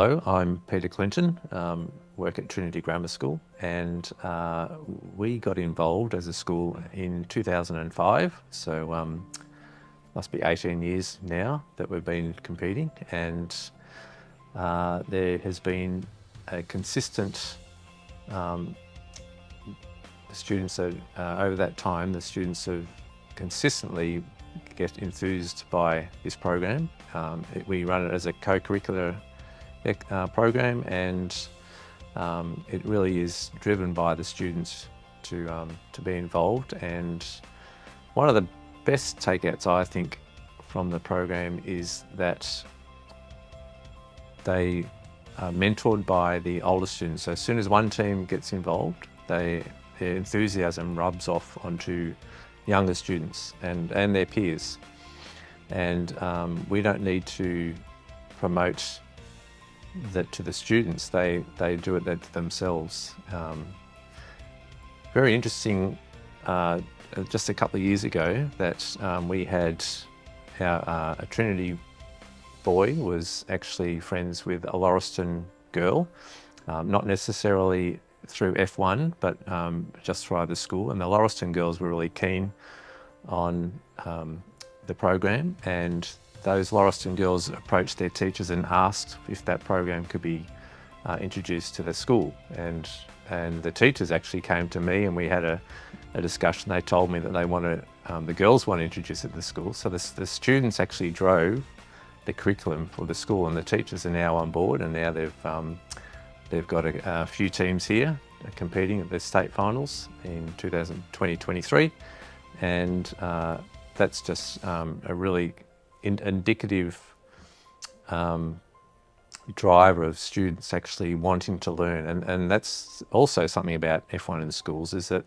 Hello, I'm Peter Clinton, work at Trinity Grammar School, and we got involved as a school in 2005, so must be 18 years now that we've been competing, and there has been a consistent students that over that time, the students have consistently get enthused by this program. We run it as a co-curricular program, and it really is driven by the students to be involved. And one of the best takeouts, I think, from the program is that they are mentored by the older students. So as soon as one team gets involved, their enthusiasm rubs off onto younger students and their peers. And we don't need to promote that to the students, they do it that themselves. Very interesting, just a couple of years ago that we had a Trinity boy was actually friends with a Lauriston girl, not necessarily through F1, but just through the school. And the Lauriston girls were really keen on the program, and those Lauriston girls approached their teachers and asked if that program could be introduced to the school. And the teachers actually came to me, and we had a discussion. They told me that they wanted, the girls want to introduce it to the school. So the students actually drove the curriculum for the school, and the teachers are now on board, and now they've got a few teams here competing at the state finals in 2023, and that's just a really indicative driver of students actually wanting to learn. And that's also something about F1 in schools, is that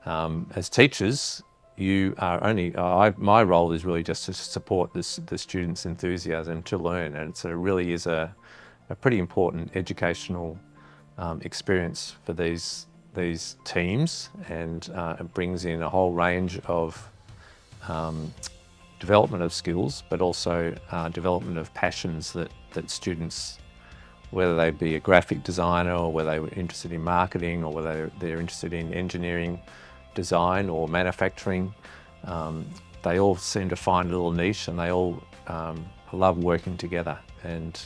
as teachers, you are only, my role is really just to support the students' enthusiasm to learn, and so it really is a pretty important educational experience for these teams, and it brings in a whole range of development of skills, but also development of passions that students, whether they be a graphic designer or whether they were interested in marketing or whether they're interested in engineering, design or manufacturing, they all seem to find a little niche, and they all love working together. And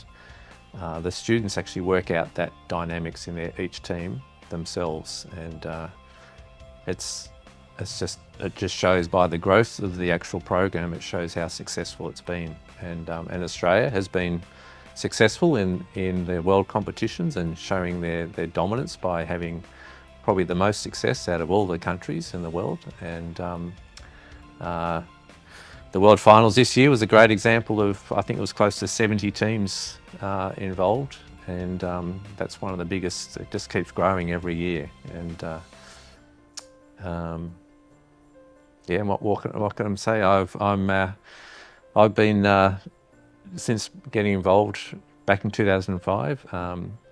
the students actually work out that dynamics in each team themselves, and it just shows by the growth of the actual program, it shows how successful it's been. And Australia has been successful in their world competitions and showing their dominance by having probably the most success out of all the countries in the world. And the World Finals this year was a great example of, I think it was close to 70 teams involved, and that's one of the biggest. It just keeps growing every year. And yeah, what can I say? I've been since getting involved back in 2005.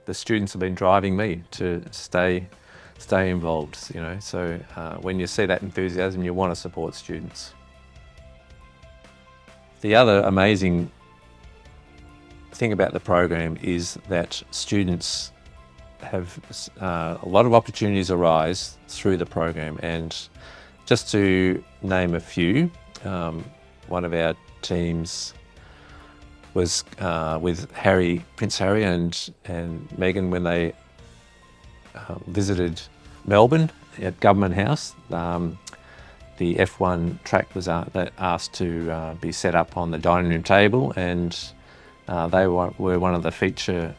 The students have been driving me to stay involved. You know, so when you see that enthusiasm, you want to support students. The other amazing thing about the program is that students have a lot of opportunities arise through the program. And just to name a few, one of our teams was with Prince Harry and Meghan when they visited Melbourne at Government House. The F1 track was asked to be set up on the dining room table, and they were one of the feature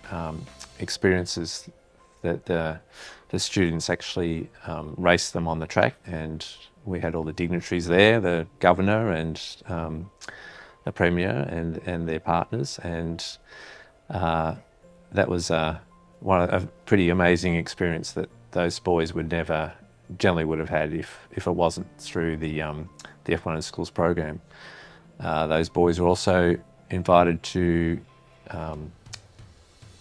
experiences that the students actually raced them on the track. And we had all the dignitaries there, the governor and the premier and their partners, and that was a pretty amazing experience that those boys generally would have had if it wasn't through the F1 in Schools program. Those boys were also invited to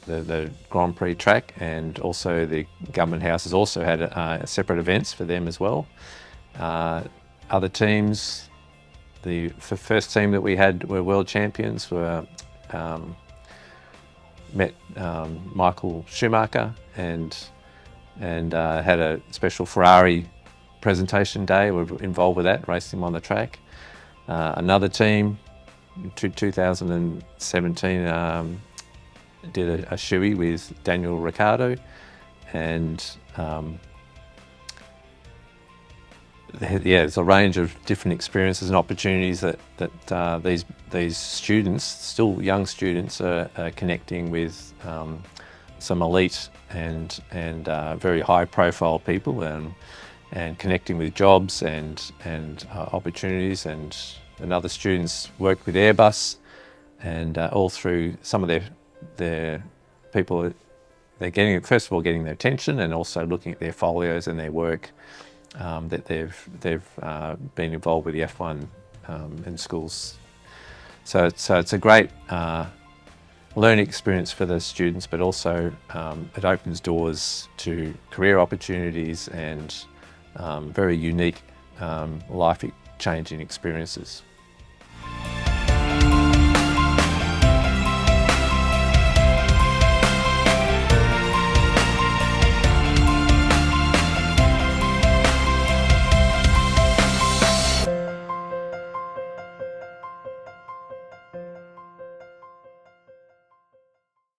the Grand Prix track, and also the Government House has also had separate events for them as well. Other teams, the first team that we had were world champions, were met Michael Schumacher and had a special Ferrari presentation day. We were involved with that, racing him on the track. Another team, 2017, did a shoey with Daniel Ricciardo, and there's a range of different experiences and opportunities that these students, still young students, are connecting with some elite and very high profile people, and connecting with jobs and opportunities, and other students work with Airbus, and all through some of their people, they're getting, first of all, getting their attention, and also looking at their folios and their work, that they've been involved with the F1 in schools. So it's a great learning experience for the students, but also it opens doors to career opportunities and very unique life-changing experiences.